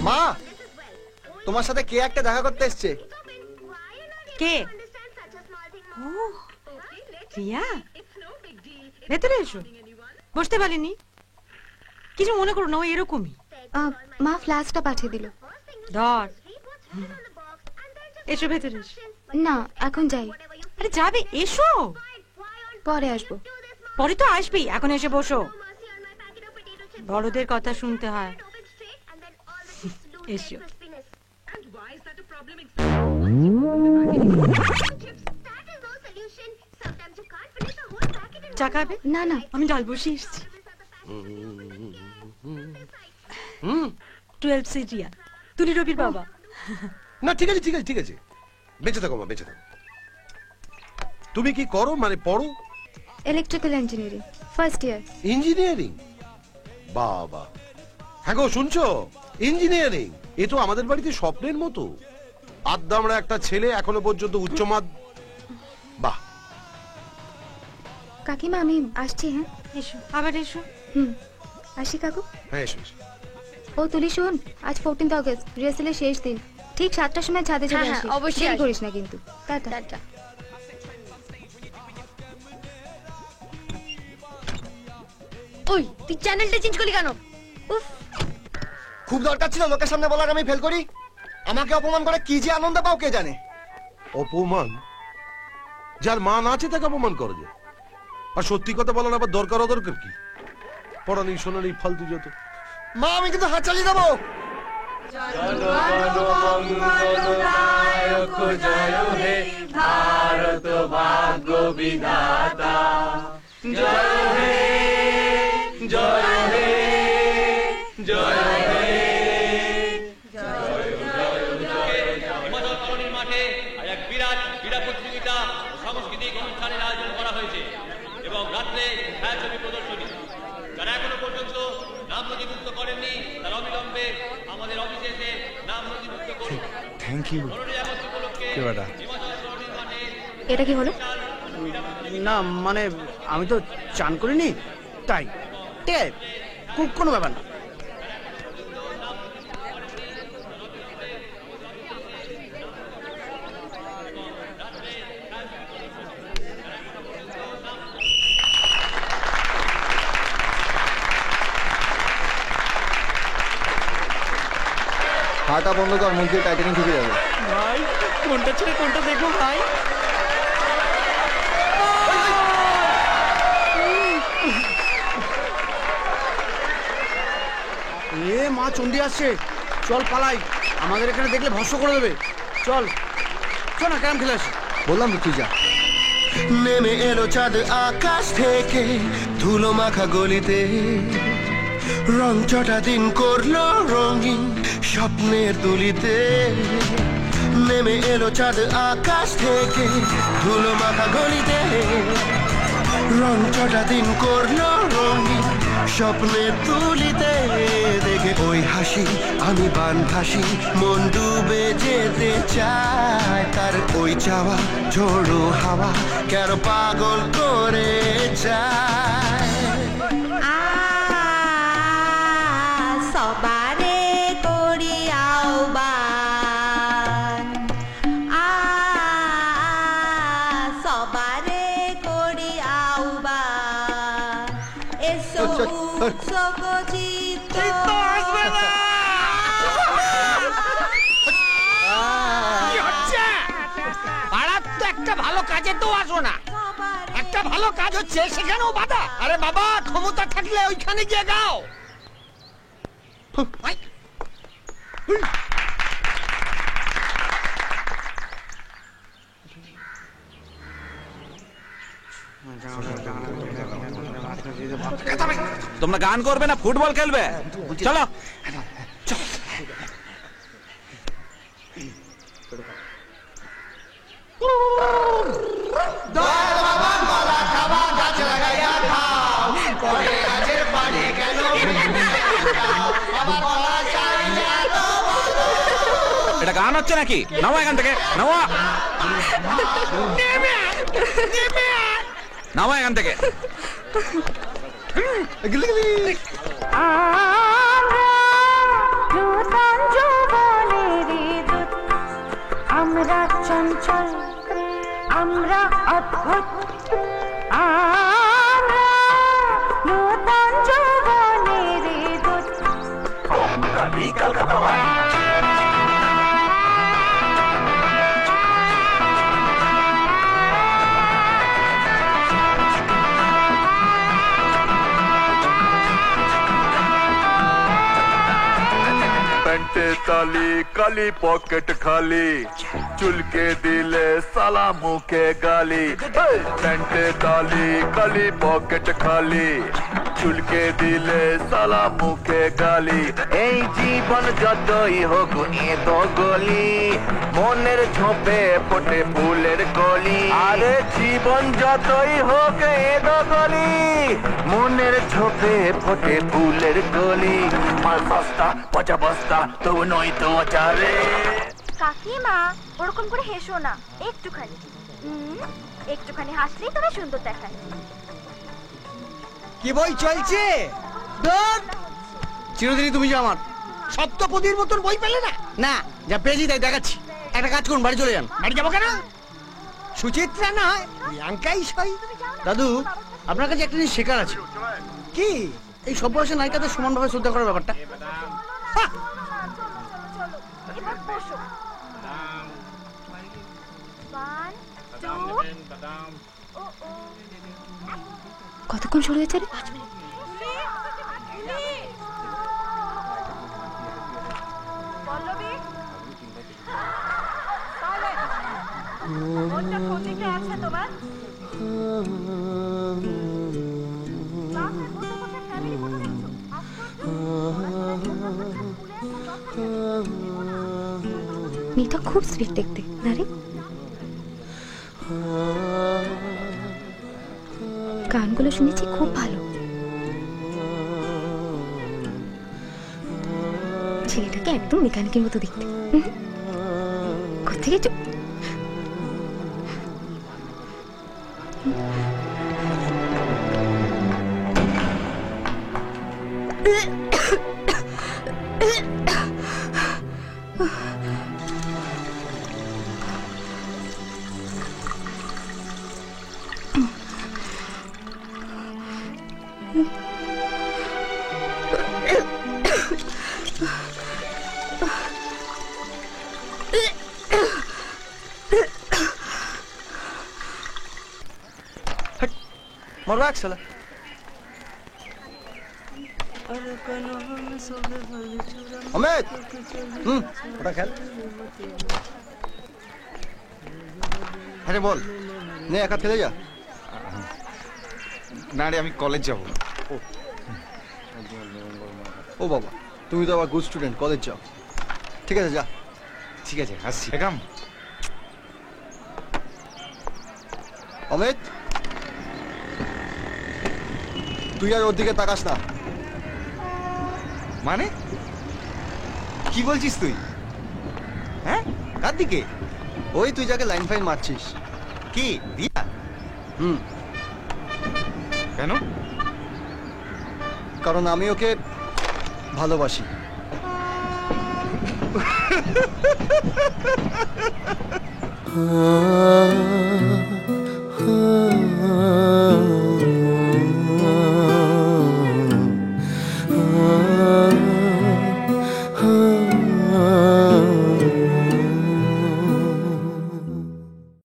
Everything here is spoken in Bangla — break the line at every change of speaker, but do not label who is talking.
মা, তোমার সাথে কে একটা দেখা করতে এসছে।
কে? ও রিয়া, ভেতরে এসো। বসতে পারিনি, কিছু মনে করো না, ও এরকমই।
মা ফ্ল্যাশটা পাঠিয়ে দিল।
ধর, এসো ভেতরে এসো।
না এখন যাই।
আরে যাবে, এসো।
পরে আসবো।
পরে তো আসবেই, এখন এসে বসো। বড়দের কথা শুনতে হয়। এসো। চা খাবে?
না না,
আমি ডাল বসিয়ে এসেছি। 12 সিটিয়া, তুলি রবির বাবা।
না ঠিক আছে ঠিক আছে ঠিক আছে, বেঁচে থাকো মা, বেঁচে থাকো। তুমি কি করো, মানে পড়ো?
Electrical engineering first year.
Engineering? বাবা, হ্যাঁ গো শুনছো, ইঞ্জিনিয়ারিং এ তো আমাদের বাড়িতে স্বপ্নের মতো। আদ্দামরা একটা ছেলে এখনো পর্যন্ত উচ্চ বাহ।
কাকিমা আমি আসছি। হ্যাঁ
এসো, আবার এসো।
আসি কাকু।
হ্যাঁ এসো এসো।
ও তুলি শোন, আজ 14 আগস্ট, রিহার্সালের শেষ দিন। ঠিক 7টার সময় ছাদে চলে আসিস। অবশ্যই দেরি করিস না কিন্তু। টাটা।
ওই তুই চ্যানেলটা চেঞ্জ করলি কেন? উফ,
খুব দরকার ছিল লোকের সামনে বলার, আমি ফেল করি। আমাকে অপমান করে কি যে আনন্দ পাও কে জানে।
অপমান? যার মান আছে তাকে অপমান করে যায়। আর সত্যি কথা বলার আবার দরকার অদরকার কি? পড়া নেই, শোনা নেই, ফালতু যত।
মা আমি কিন্তু হাত চালিয়ে দেবো।
জয় হে ভারত ভাগ্য বিধাতা, জয় হে জয় হে জয় হে।
হিমাচল কলোনির মাঠে এক বিরাট ক্রীড়া প্রতিযোগিতা সাংস্কৃতিক অনুষ্ঠানের আয়োজন করা হয়েছে এবং রাত্রে ছায়াছবি প্রদর্শনী। যারা এখনো পর্যন্ত নাম নথিভুক্ত করেননি তারা অবিলম্বে আমাদের অফিসে এসে নাম নথিভুক্ত করুন।
Thank you.
এটা কি হলো?
না মানে আমি তো চান করিনি, তাই ঠিক আছে, কোনো ব্যাপার না।
হাঁটা বন্ধ কর, মুখ দিয়ে টাইটানিক ঢুকে যাবে।
ভাই কোনটা ছেড়ে কোনটা দেখো ভাই। এ মা চন্ডী আসছে, চল পালাই, আমাদের এখানে দেখলে ভস্ম করে দেবে। চল চল না, ক্যারাম খেলে আসি।
বললাম তো তুই যা।
নেমে এলো চাঁদ আকাশ থেকে ধুলো মাখা গলিতে, রং চটা দিন করলো রঙিন স্বপ্নের তুলিতে। নেমে এলো চাঁদ আকাশ থেকে ধুলো মাখা গলিতে, রং চটা দিন করলো রঙিন স্বপ্নের তুলিতে। দেখে ওই হাসি আমি বানভাসি, মন ডুবে যেতে চায়। তার ওই চাওয়া ঝোড়ো হাওয়া কেন পাগল করে যায়।
সবারে করি আহ্বান, সবারে করি আহ্বান, এসো উৎসব চিত্ত।
পাড়ার তো একটা ভালো কাজে তো আসো না, একটা ভালো কাজ হচ্ছে সেখানেও বাধা। আরে বাবা, ক্ষমতা থাকলে ওইখানে গিয়ে গাও।
তোমরা গান করবে না ফুটবল খেলবে? চলো। এটা গান হচ্ছে নাকি? নাও এখান থেকে, নাও নাও এখান থেকে।
নূতন চঞ্চল আমরা অদ্ভুত আমরা নূতন যৌবনের দূত
পেন্টে তালি কালি পকেট খালি চুলকে দিলে সালা মুখে গালি পেন্টে তালি কালি পকেট খালি চুলকে দিলে সালা মুখে গালি এই জীবন যতই হোক এ তো গলি মনের ঝোপে ফোটে ফুলের কলি আরে জীবন যতই হোক এ তো গলি মনের ঝোপে ফোটে ফুলের কলি মাল সস্তা পচা বস্তা তো নই তো চারে
কাকিমা ওরকম করে হেসো না, একটুখানি একটুখানি হাসলেই তোমার সুন্দর দেখায়।
কি বই চলছে? চিরদিনই তুমি যে আমার সপ্তপদীর মতন বই পেলে না? না, যা পেয়েছি তাই দেখাচ্ছি। একটা কাজ করুন, বাড়ি চলে যান। বাড়ি যাবো কেন? সুচিত্রা না হয় প্রিয়াঙ্কাই সই। দাদু, আপনার কাছে একটা জিনিস শেখার আছে। কি? এই সব বয়সে নায়িকাদের সমানভাবে শ্রদ্ধা করার ব্যাপারটা।
কতক্ষণ শুরু হয়েছে রে? মেয়েটা খুব সুইট দেখতে না রে? গানগুলো শুনেছি খুব ভালো। ছেলেটাকে একদম মেকানিকের মতো দেখতে। কোথেকে
মরবাক সালা।
অমিত, ওটা খেল। হ্যাঁ বল, নে একা খেলে যা।
না রে, আমি কলেজ যাব।
ও বাবা, তুমি তো আবার গুড স্টুডেন্ট, কলেজ যাও। ঠিক আছে যা।
ঠিক আছে, আসছি। একাম
অমিত, তুই আর ওর দিকে তাকাস না।
মানে কি বলছিস তুই? হ্যাঁ, কার দিকে?
ওই তুই যাকে লাইন ফাইন মারছিস।
কি দিয়া? কেন?
কারণ আমি ওকে ভালোবাসি।